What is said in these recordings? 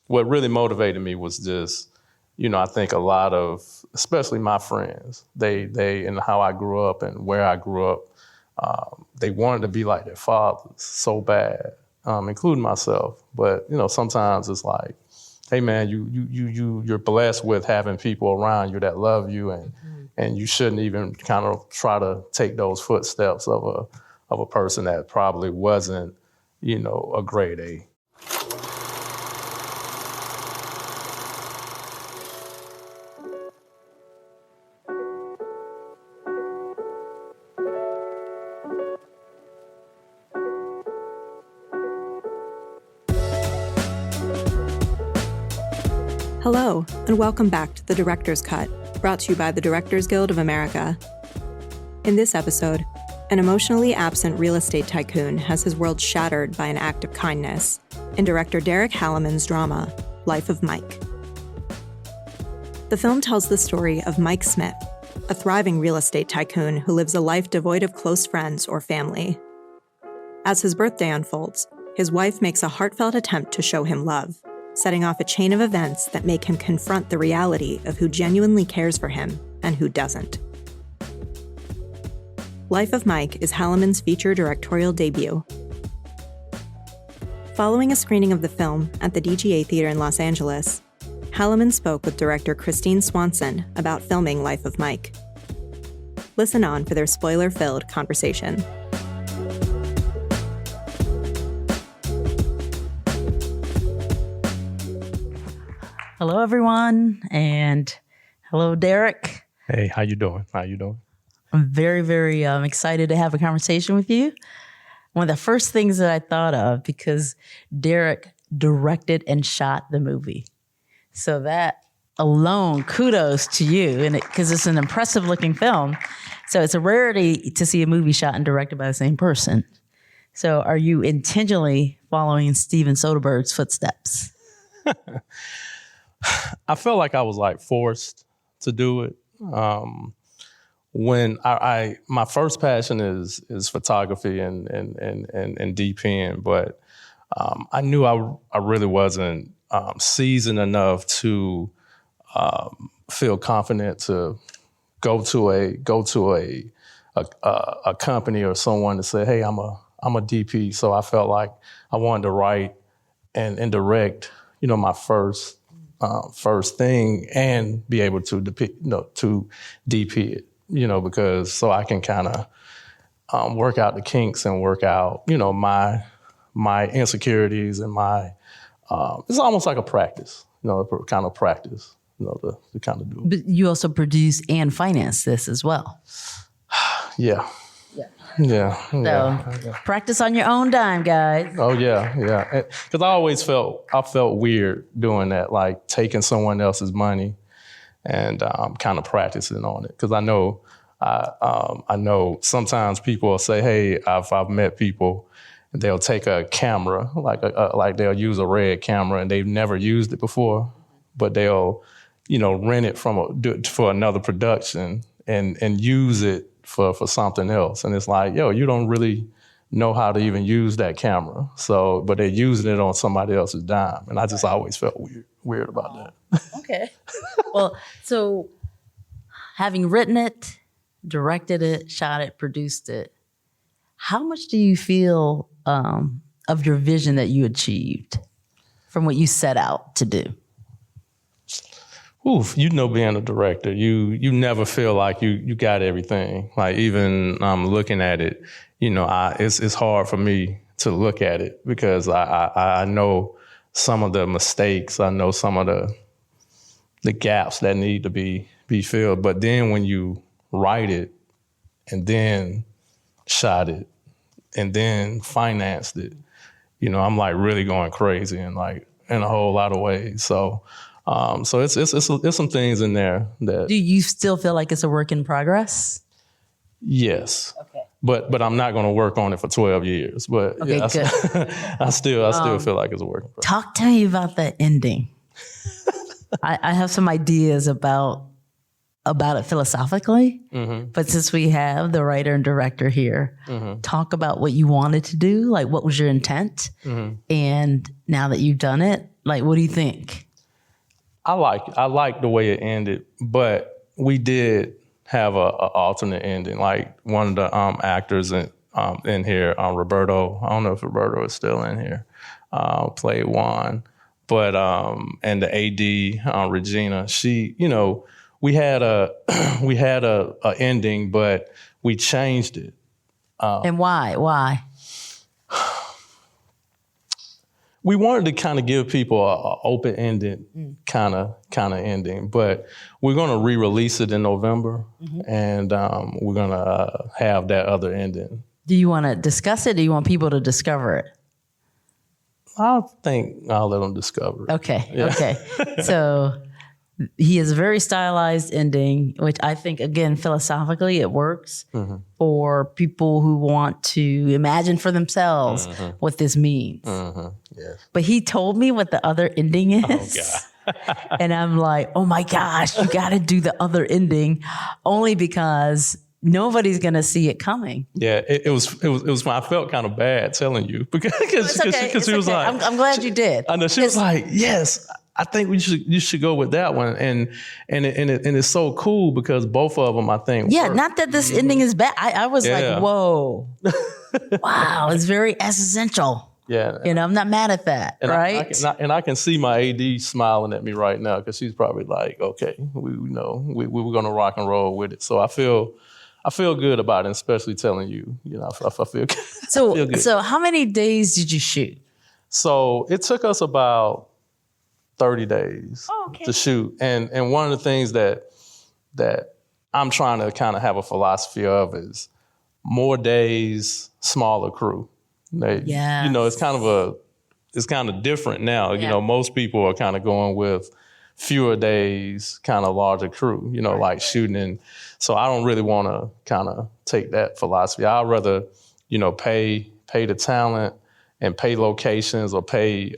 what really motivated me was just, I think a lot of, especially my friends, they and how I grew up and where I grew up, they wanted to be like their fathers so bad, including myself. But, sometimes it's like, hey man, you're blessed with having people around you that love you, and you shouldn't even kind of try to take those footsteps of a person that probably wasn't, a grade A. Hello, and welcome back to The Director's Cut, brought to you by the Directors Guild of America. In this episode, an emotionally absent real estate tycoon has his world shattered by an act of kindness in director Derick Halliman's drama, Life of Mike. The film tells the story of Mike Smith, a thriving real estate tycoon who lives a life devoid of close friends or family. As his birthday unfolds, his wife makes a heartfelt attempt to show him love, setting off a chain of events that make him confront the reality of who genuinely cares for him and who doesn't. Life of Mike is Halliman's feature directorial debut. Following a screening of the film at the DGA Theater in Los Angeles, Halliman spoke with director Christine Swanson about filming Life of Mike. Listen on for their spoiler-filled conversation. Hello, everyone, and hello, Derick. Hey, how you doing? I'm very, very excited to have a conversation with you. One of the first things that I thought of, because Derick directed and shot the movie. So that alone, kudos to you, and because it's an impressive-looking film. So it's a rarity to see a movie shot and directed by the same person. So are you intentionally following Steven Soderbergh's footsteps? I felt like I was forced to do it. When my first passion is photography and DPing, but I knew I really wasn't seasoned enough to feel confident to go to a company or someone to say, hey, I'm a DP. So I felt like I wanted to write and direct, my first thing and be able to to DP it, because so I can kind of work out the kinks and work out, my insecurities and my, it's almost like a practice, kind of practice, to kind of do it. But you also produce and finance this as well. Yeah. So practice on your own dime, guys. Oh yeah. Because I always felt weird doing that, like taking someone else's money and kind of practicing on it. Because I know sometimes people will say, hey, I've met people and they'll take a camera, like they'll use a Red camera and they've never used it before, but they'll rent it for another production and use it for something else. And it's like, you don't really know how to even use that camera. So, but they're using it on somebody else's dime. And I just always felt weird about that. Okay. Well, so having written it, directed it, shot it, produced it, how much do you feel of your vision that you achieved from what you set out to do? Oof, being a director, you never feel like you got everything. Like even looking at it, it's hard for me to look at it because I know some of the mistakes, I know some of the gaps that need to be filled. But then when you write it and then shot it and then financed it, I'm like really going crazy and like in a whole lot of ways. So it's some things in there that. Do you still feel like it's a work in progress? Yes. Okay. But I'm not going to work on it for 12 years. But okay, yeah, good. I still feel like it's a work in progress. Talk to me about the ending. I have some ideas about about it philosophically. But since we have the writer and director here, talk about what you wanted to do. Like, what was your intent? And now that you've done it, like, what do you think? I like the way it ended, but we did have a alternate ending. Like one of the actors in here, Roberto. I don't know if Roberto is still in here. Played Juan, but and the AD Regina. She, we had a ending, but we changed it. And why? Why? We wanted to kind of give people an open-ended kind of ending, but we're going to re-release it in November, and we're going to have that other ending. Do you want to discuss it? Or do you want people to discover it? I think I'll let them discover it. Okay. Yeah. Okay. So he has a very stylized ending, which I think, again, philosophically, it works for people who want to imagine for themselves what this means. Yes. But he told me what the other ending is. Oh, God. And I'm like, oh my gosh, you got to do the other ending, only because nobody's going to see it coming. Yeah, it was. I felt kind of bad telling you because she was like, I'm glad you did. I know she was like, yes, I think you should go with that one, and it's so cool because both of them I think. Yeah, work. not that this ending is bad. I was like, whoa, wow, it's very existential. Yeah, I'm not mad at that, and right? I can see my AD smiling at me right now because she's probably like, okay, we were gonna rock and roll with it. So I feel good about it, especially telling you. I feel good. So, I feel good. So how many days did you shoot? So it took us about 30 days to shoot, and one of the things that I'm trying to kind of have a philosophy of is more days, smaller crew. It's kind of different now. Yeah. Most people are kind of going with fewer days, kind of larger crew. Like shooting in. So I don't really want to kind of take that philosophy. I'd rather, pay the talent and pay locations or pay,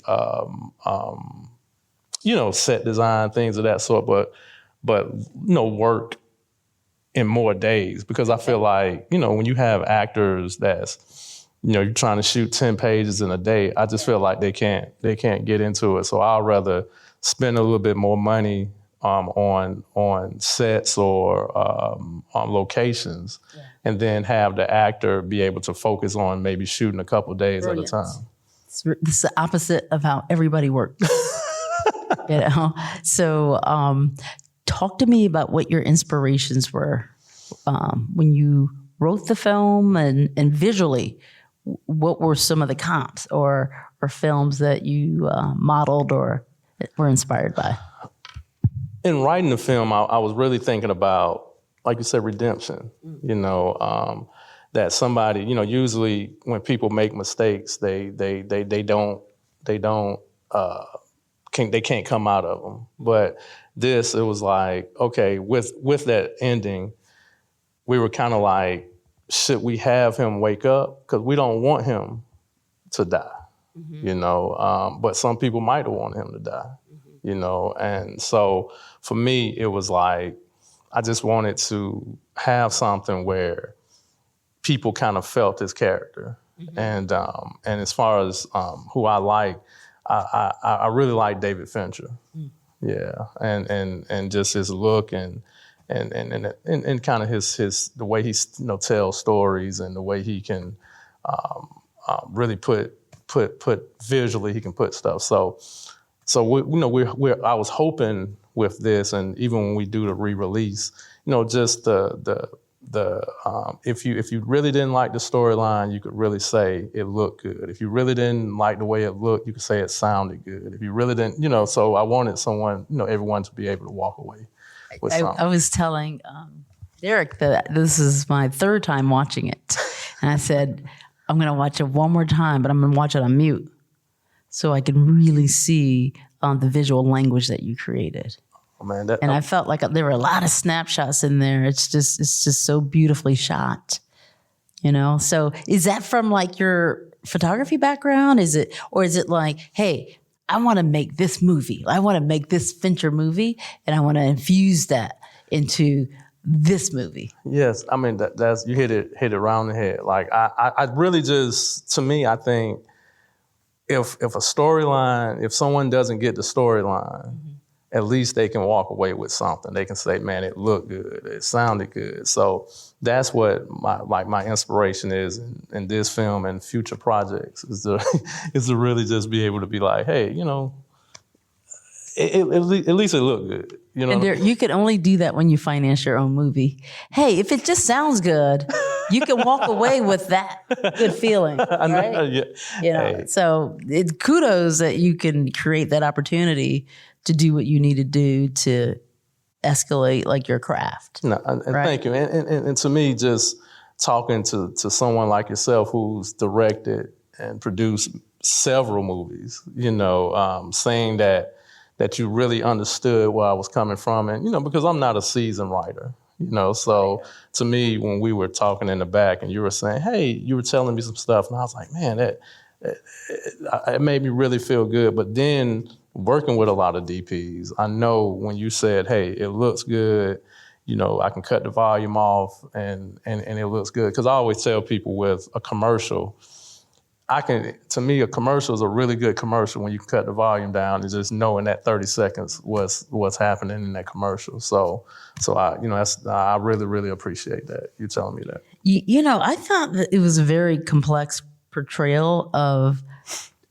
set design, things of that sort. But work in more days because I feel like, when you have actors that's, you're trying to shoot 10 pages in a day, I just feel like they can't get into it. So I'd rather spend a little bit more money on sets or on locations, and then have the actor be able to focus on maybe shooting a couple days at a time. This is the opposite of how everybody works. So talk to me about what your inspirations were when you wrote the film and visually. What were some of the comps or films that you modeled or were inspired by? In writing the film, I was really thinking about, like you said, redemption. That somebody, usually when people make mistakes, they can't come out of them. But it was like, okay, with that ending, we were kind of like, should we have him wake up? Because we don't want him to die, but some people might have wanted him to die, and so for me, it was like, I just wanted to have something where people kind of felt his character. And as far as who I like, I really like David Fincher. Yeah, and just his look and kind of his the way he tells stories and the way he can really put visually he can put stuff. So I was hoping with this, and even when we do the re-release, just the if you really didn't like the storyline, you could really say it looked good. If you really didn't like the way it looked, you could say it sounded good. If you really didn't, so I wanted everyone to be able to walk away. I was telling Derick that this is my third time watching it. And I said, I'm going to watch it one more time, but I'm going to watch it on mute so I can really see the visual language that you created. Oh, man, I felt like there were a lot of snapshots in there. It's just so beautifully shot, So is that from like your photography background? Is it like, hey, I want to make this movie. I want to make this Fincher movie, and I want to infuse that into this movie? Yes, I mean that's you hit it around the head. Like I really just, to me, I think if a storyline, if someone doesn't get the storyline, at least they can walk away with something. They can say, man, it looked good, it sounded good. So that's what my inspiration is in this film and future projects is to really just be able to be like, hey, you know, at least it looked good. You know, And you can only do that when you finance your own movie. Hey, if it just sounds good, you can walk away with that good feeling, right? Yeah. You know, Hey. so kudos that you can create that opportunity to do what you need to do to escalate like your craft. No, and right? Thank you. And to me, just talking to someone like yourself who's directed and produced several movies, you know, saying that you really understood where I was coming from. And, you know, because I'm not a seasoned writer, you know, so to me, when we were talking in the back and you were saying, hey, you were telling me some stuff, and I was like, man, it made me really feel good. But then working with a lot of DPs, I know when you said, hey, it looks good, you know, I can cut the volume off and it looks good. Because I always tell people with a commercial, to me, a commercial is a really good commercial when you can cut the volume down and just know in that 30 seconds what's happening in that commercial. So I really, really appreciate that, you telling me that. You know, I thought that it was a very complex portrayal of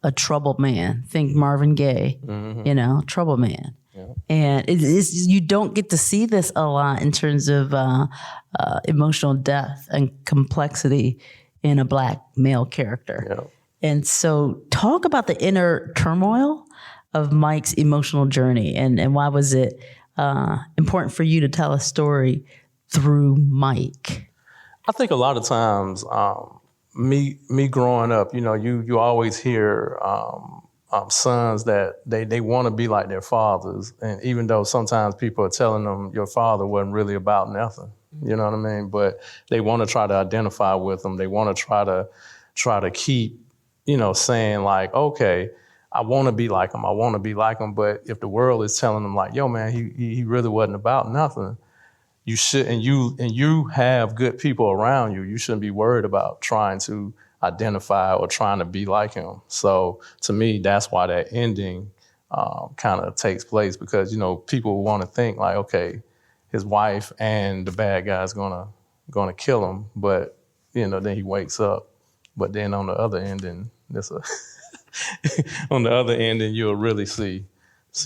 a troubled man. Think Marvin Gaye, you know, troubled man. Yeah. And you don't get to see this a lot in terms of emotional depth and complexity in a Black male character. Yeah. And so talk about the inner turmoil of Mike's emotional journey and why was it important for you to tell a story through Mike? I think a lot of times, me growing up, you know, you always hear sons that they want to be like their fathers. And even though sometimes people are telling them your father wasn't really about nothing, you know what I mean? But they want to try to identify with them. They want to try to keep, you know, saying like, okay, I want to be like him. I want to be like him. But if the world is telling them like, yo, man, he really wasn't about nothing, you should, and you have good people around you, you shouldn't be worried about trying to identify or trying to be like him. So to me, that's why that ending kind of takes place, because, you know, people want to think like, okay, his wife and the bad guy's gonna kill him, but, you know, then he wakes up. But then on the other ending, on the other ending, you'll really see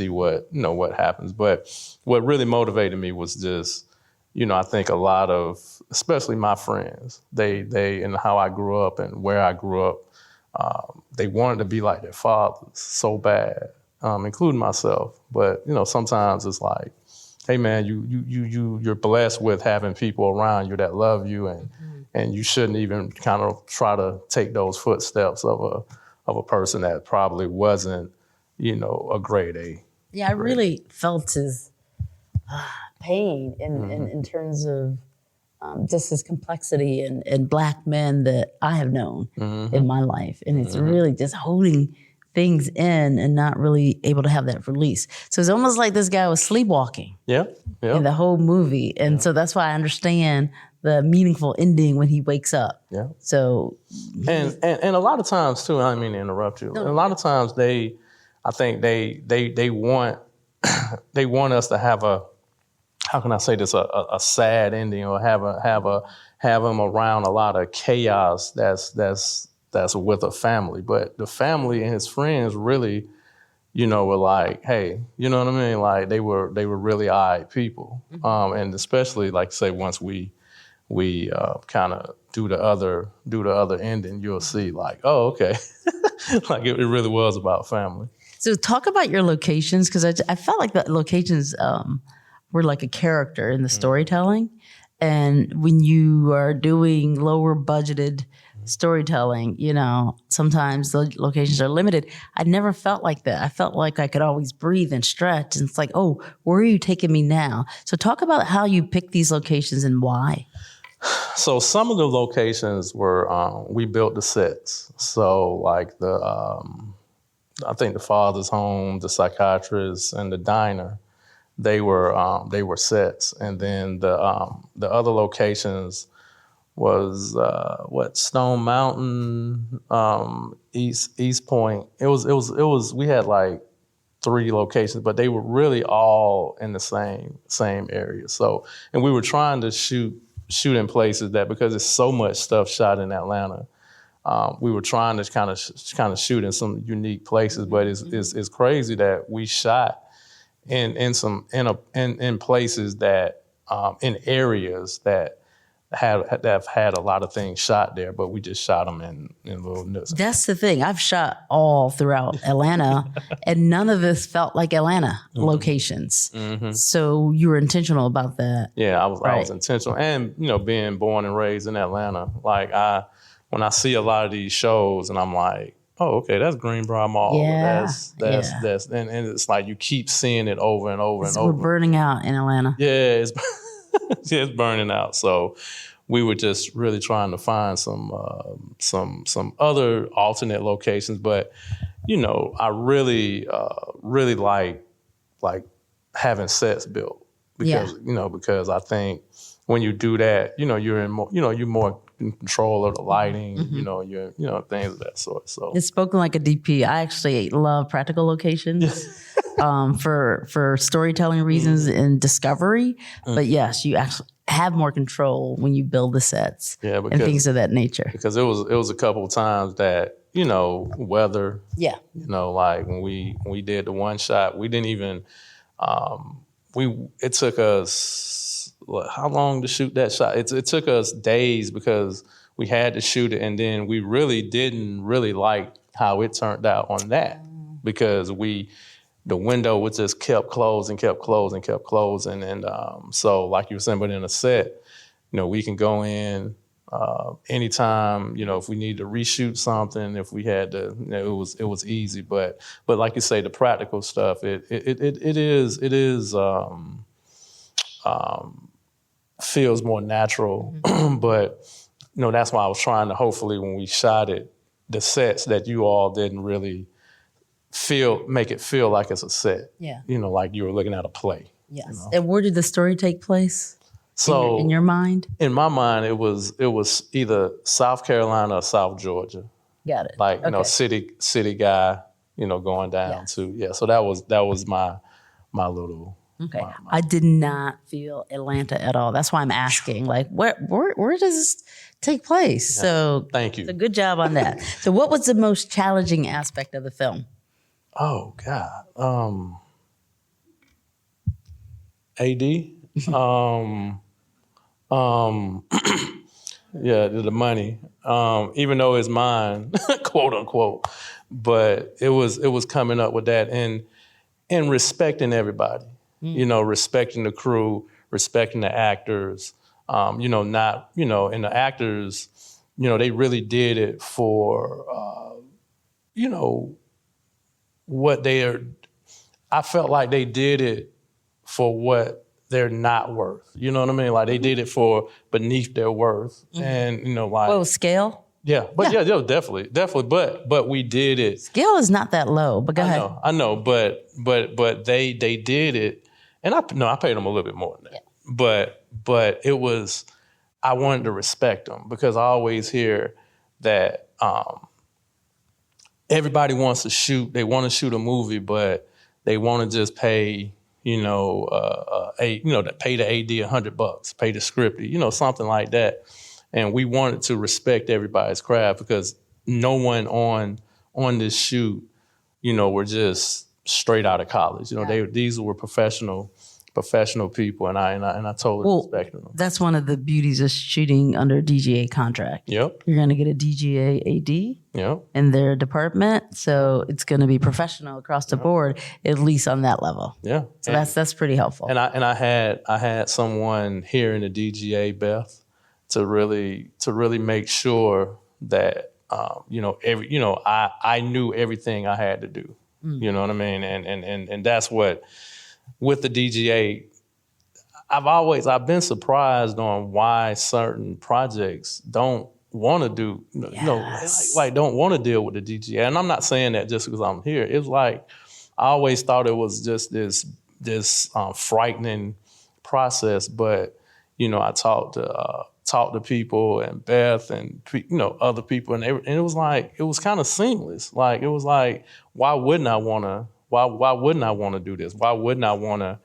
what, you know, what happens. But what really motivated me was just, you know, I think a lot of, especially my friends, they and how I grew up and where I grew up, they wanted to be like their fathers so bad, including myself. But, you know, sometimes it's like, hey man, you're blessed with having people around you that love you, and you shouldn't even kind of try to take those footsteps of a person that probably wasn't, you know, a grade A. Yeah, I really felt his pain in terms of just his complexity and Black men that I have known in my life. And it's really just holding things in and not really able to have that release. So it's almost like this guy was sleepwalking in the whole movie. And so that's why I understand the meaningful ending when he wakes up. Yeah. So and a lot of times too, I don't mean to interrupt you. No. A lot of times I think they want they want us to have a, how can I say this, a sad ending, or have them around a lot of chaos that's with a family. But the family and his friends really, you know, were like, hey, you know what I mean? Like they were really all right people. And especially like say once we kind of do the other ending, you'll see like, oh, okay. Like it really was about family. So talk about your locations, because I felt like the locations were like a character in the storytelling. And when you are doing lower budgeted storytelling, you know, sometimes the locations are limited. I never felt like that. I felt like I could always breathe and stretch. And it's like, oh, where are you taking me now? So talk about how you pick these locations and why. So some of the locations were, we built the sets. So like I think the father's home, the psychiatrist, and the diner, they were sets, and then the other locations was Stone Mountain, East Point. It was we had like 3 locations, but they were really all in the same area. So, and we were trying to shoot in places that, because there's so much stuff shot in Atlanta, we were trying to kind of shoot in some unique places. But it's crazy that we shot in places that in areas that have had a lot of things shot there, but we just shot them in little nooks. That's the thing. I've shot all throughout Atlanta, and none of this felt like Atlanta locations. So you were intentional about that. Yeah, I was intentional, and being born and raised in Atlanta, like when I see a lot of these shows, and I'm like, oh, okay, that's Greenbrier Mall. Yeah, that's and it's like you keep seeing it over and over and over. We're burning out in Atlanta. Yeah, it's it's burning out. So we were just really trying to find some other alternate locations. But I really like having sets built, because I think when you do that, you're more in control of the lighting, you're things of that sort. So it's spoken like a DP. I actually love practical locations for storytelling reasons and discovery. But yes, you actually have more control when you build the sets and things of that nature. Because it was a couple of times that weather. Yeah. Like when we did the one shot, we didn't even. It took us how long to shoot that shot? It took us days because we had to shoot it, and then we really didn't like how it turned out on that because the window was just kept closing, and so like you were saying, but in a set, we can go in anytime, if we need to reshoot something, if we had to, it was easy. But like you say, the practical stuff, it is feels more natural. But that's why I was trying to, hopefully when we shot it, the sets that you all didn't really make it feel like it's a set. Yeah. Like you were looking at a play. Yes. And where did the story take place? So in your mind? In my mind, it was either South Carolina or South Georgia. Got it. Like, city guy, going down to, so that was my little. Okay. I did not feel Atlanta at all. That's why I'm asking, like, where does this take place? Yeah. So thank you. So good job on that. So what was the most challenging aspect of the film? Oh God. AD. Yeah, the money. Even though it's mine, quote unquote, but it was coming up with that and respecting everybody. Respecting the crew, respecting the actors. And the actors, they really did it for what they are. I felt like they did it for what they're not worth. You know what I mean? Like they did it for beneath their worth. And like scale? Yeah. But yeah, definitely. But we did it. Scale is not that low, but go ahead. I know, but they did it, and I paid them a little bit more than that. Yeah. But it was, I wanted to respect them because I always hear that everybody wants to shoot. They want to shoot a movie, but they want to just pay, pay the AD $100, pay the script, something like that. And we wanted to respect everybody's craft because no one on this shoot, were just straight out of college. These were professional people, and I totally respected them. That's one of the beauties of shooting under a DGA contract. Yep. You're going to get a DGA AD in their department, so it's going to be professional across the board, at least on that level. Yeah. So that's pretty helpful. And I had someone here in the DGA, Beth, to really make sure that I knew everything I had to do. You know what I mean? And that's what. With the DGA, I've been surprised on why certain projects don't want to do, don't want to deal with the DGA. And I'm not saying that just because I'm here. It's like, I always thought it was just this this frightening process. But, you know, I talked to people and Beth and, you know, other people, and it was kind of seamless. Like, it was like, why wouldn't I want to do this? Why wouldn't I want to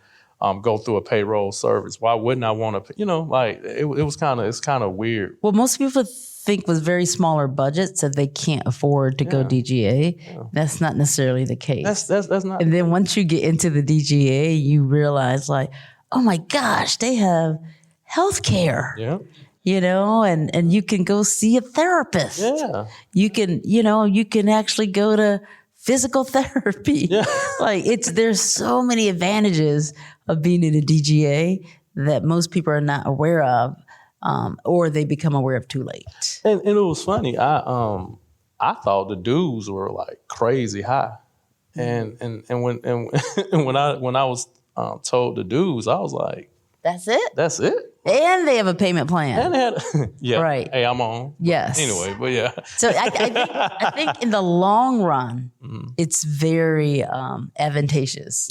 go through a payroll service? Why wouldn't I want to, you know, like it's kind of weird. Well, most people think with very smaller budgets that they can't afford to go DGA. Yeah. That's not necessarily the case. That's not. And then once you get into the DGA, you realize like, oh my gosh, they have healthcare. Yeah. You know, and you can go see a therapist. Yeah. You can actually go to physical therapy. Yeah. Like there's so many advantages of being in a DGA that most people are not aware of, or they become aware of too late. And it was funny. I thought the dues were like crazy high, and when I was told the dues, I was like, that's it. That's it. And they have a payment plan. And they had, yeah. Right. Hey, I'm on. Yes. Anyway, but yeah. So I think in the long run, it's very advantageous.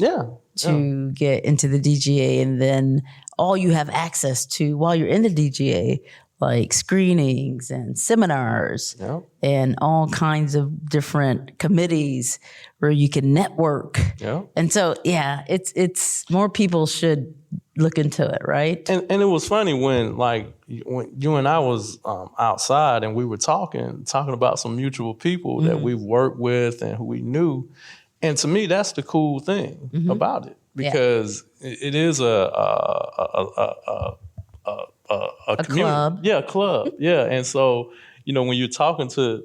To get into the DGA, and then all you have access to while you're in the DGA, like screenings and seminars and all kinds of different committees where you can network. Yeah. And so, it's more people should look into it, right? And it was funny when you and I was outside and we were talking about some mutual people that we've worked with and who we knew. And to me, that's the cool thing about it, because it is a club. Yeah, a club. Yeah. And so, you know, when you're talking to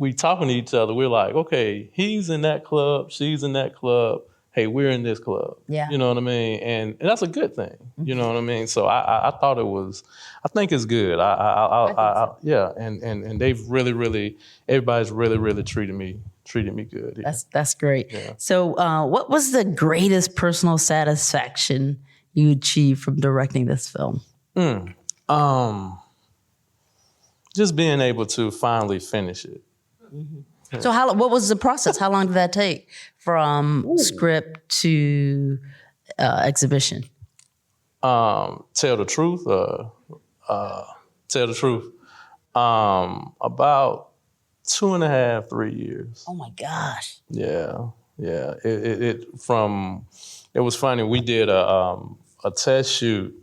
each other, we're like, okay, he's in that club, she's in that club. Hey, we're in this club. Yeah. You know what I mean? And that's a good thing. You know what I mean? So I thought I think it's good. Yeah. And they've really, everybody's really treated me good. Yeah. That's great. Yeah. So what was the greatest personal satisfaction you achieved from directing this film? Just being able to finally finish it. So what was the process? How long did that take from script to exhibition? Tell the truth. About 2.5, 3 years. Oh my gosh. Yeah. It was funny. We did a test shoot.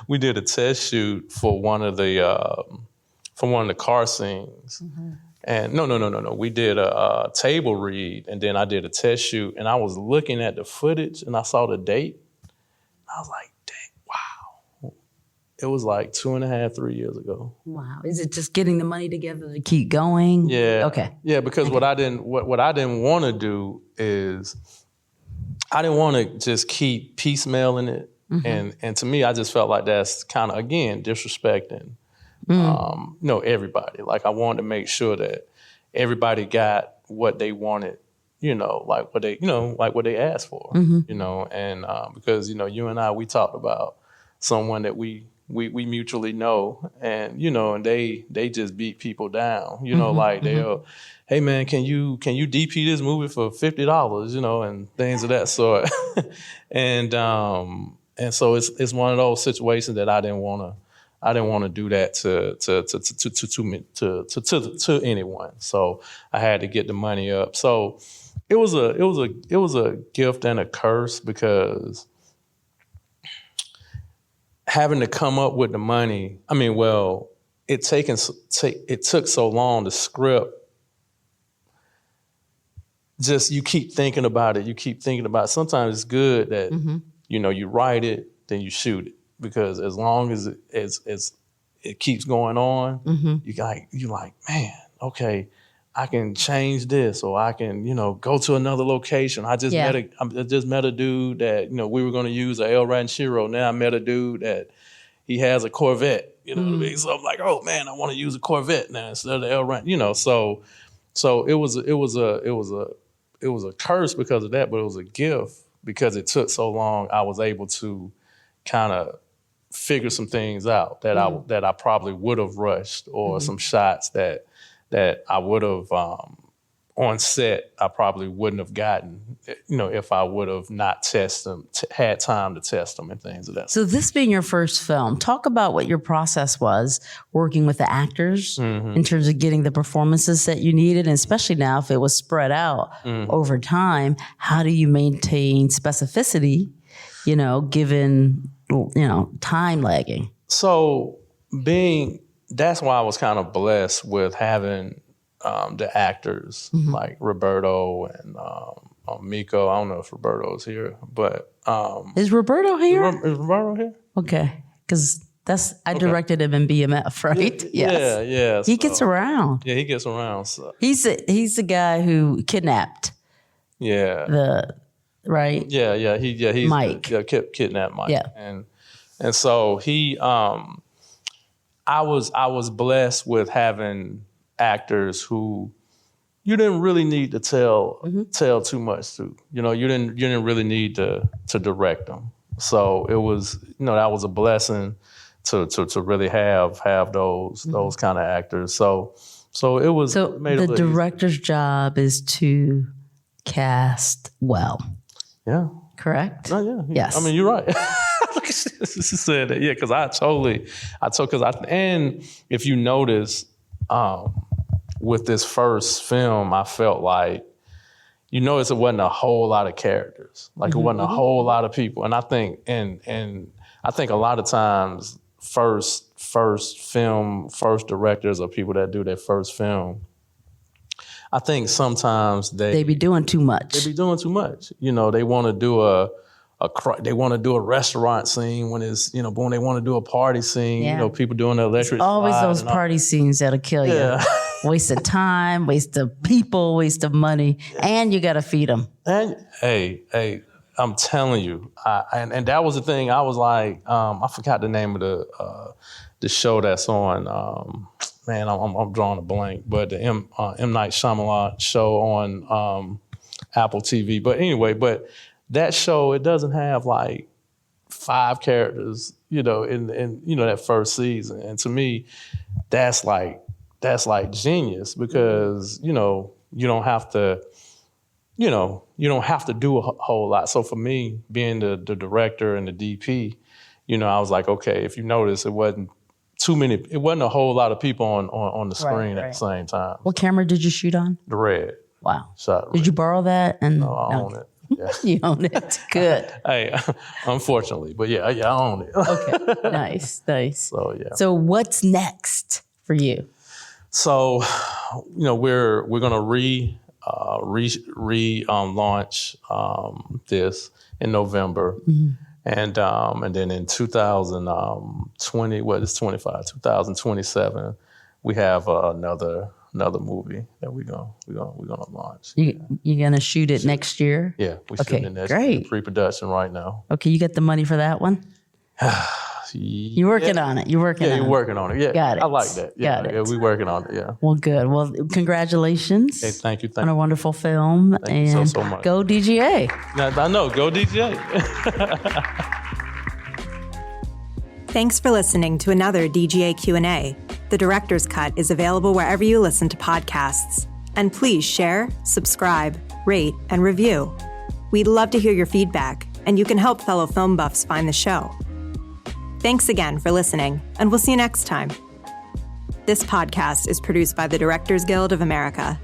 We did a test shoot for one of the car scenes. And no. We did a table read, and then I did a test shoot, and I was looking at the footage, and I saw the date. I was like, dang, wow. It was like 2.5, 3 years ago. Wow. Is it just getting the money together to keep going? Yeah. Okay. Yeah, because what I didn't want to do is I didn't want to just keep piecemealing it. And to me, I just felt like that's kind of, again, disrespecting everybody. Like, I wanted to make sure that everybody got what they wanted, like what they asked for, and because, you and I, we talked about someone that we mutually know, and, and they just beat people down, like they'll, hey man, can you DP this movie for $50, and things of that sort. And so it's one of those situations that I didn't want to do that to anyone. So I had to get the money up. So it was a gift and a curse, because having to come up with the money. I mean, well, it took so long to script. Just you keep thinking about it. Sometimes it's good that you write it, then you shoot it. Because as long as it keeps going on, you're like, man, okay, I can change this, or I can, go to another location. I just met a dude that, we were going to use a El Ranchero. Now I met a dude that he has a Corvette. You know what I mean? So I'm like, oh man, I want to use a Corvette now instead of the El Ranchero. So it was a curse because of that, but it was a gift because it took so long. I was able to kind of figure some things out that I probably would have rushed, or some shots that I would have on set I probably wouldn't have gotten, if I would have not had time to test them and things of that. So this being your first film, talk about what your process was working with the actors in terms of getting the performances that you needed, and especially now if it was spread out over time, how do you maintain specificity, given, time lagging? So that's why I was kind of blessed with having the actors like Roberto and Miko. I don't know if Roberto's here, but is Roberto here? Is Roberto here? Okay, because I directed him in BMF, right? Yes. Yeah. He gets around. Yeah, he gets around. So. He's the guy who kidnapped. Yeah. Right. Yeah. He's Mike. Kidnapped Mike. Yeah. And so he, I was blessed with having actors who you didn't really need to tell too much to. You didn't really need to direct them. So it was, that was a blessing to really have those kind of actors. So it was. So the director's job is to cast well. Yeah. Correct. Oh, yeah. Yes. I mean, you're right. She said that. Yeah, because and if you notice, with this first film, I felt like, it wasn't a whole lot of characters. Like it wasn't a whole lot of people. And I think, and I think a lot of times, first directors or people that do their first film, I think sometimes they be doing too much. They want to do a restaurant scene when it's, but when they want to do a party scene, people doing the electric. Always those party scenes that'll kill you. Yeah. Waste of time, waste of people, waste of money, and you got to feed them. And hey, I'm telling you, and that was the thing. I was like, I forgot the name of the show that's on. I'm drawing a blank, but the M. Night Shyamalan show on Apple TV. But anyway, that show, it doesn't have like 5 characters, in that first season. And to me, that's like genius because, you don't have to, you don't have to do a whole lot. So for me, being the director and the DP, I was like, okay, if you notice, it wasn't a whole lot of people on the screen at the same time. What camera did you shoot on? The Red. Wow. Shot Did you borrow that? No, I own it. Yeah. You own it. Good. Hey, unfortunately, but yeah, I own it. Okay. Nice. So yeah. So what's next for you? So, we're gonna launch this in November, and then in 2020, 2027, we have another movie that we're gonna launch. You're gonna shoot it next year? Yeah, we're shooting it. Great. In pre-production right now. Okay, you got the money for that one? You're working on it. You're working on it. Yeah, got it. I like that. Yeah, got it. Yeah, we're working on it. Yeah. Well, good. Well, congratulations. Hey, thank you. On a wonderful film. Thank you so much. Go DGA. I know. Go DGA. Thanks for listening to another DGA Q&A. The Director's Cut is available wherever you listen to podcasts. And please share, subscribe, rate, and review. We'd love to hear your feedback, and you can help fellow film buffs find the show. Thanks again for listening, and we'll see you next time. This podcast is produced by the Directors Guild of America.